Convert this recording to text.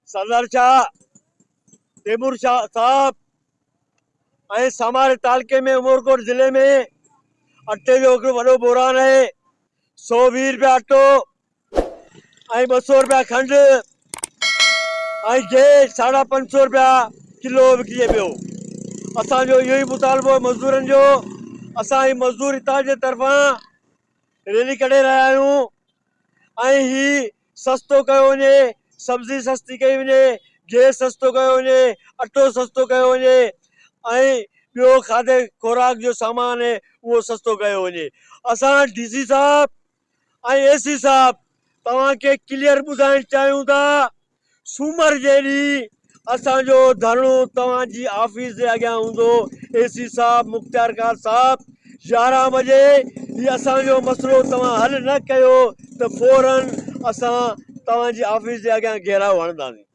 सरदार शाह तैमूर शाह साहब ऐं समारे तालके में उमरकोट जिले में अटे जो हिकिड़ो वॾो बोरान आहे। 120 रुपया अटो ऐं 200 रुपया खंड ऐं गैस 550 रुपया किलो विकिजे पियो। असांजो इहो ई मुतालबो आहे मज़दूरनि जो। असां ही मज़दूर हितां जे तरफ़ां रैली कढे रहिया आहियूं ऐं ही सस्तो कयो वञे, सब्ज़ी सस्ती कई वञे, गैस सस्तो कयो वञे, अटो सस्तो कयो वञे ऐं ॿियो खाधे खुराक जो सामान आहे उहो सस्तो कयो वञे। असां डीसी साहब ऐं एसी साहब तव्हांखे क्लियर ॿुधाइण चाहियूं था, सूमर जे ॾींहुं असांजो धरणो तव्हांजी ऑफिस जे अॻियां हूंदो। एसी साहब मुख्तियार ख़ान साहब 11 बजे ही असांजो मसलो तव्हां हल न कयो त फौरन असां तव्हांजी ऑफिस जे अॻियां घेराव हणंदासीं।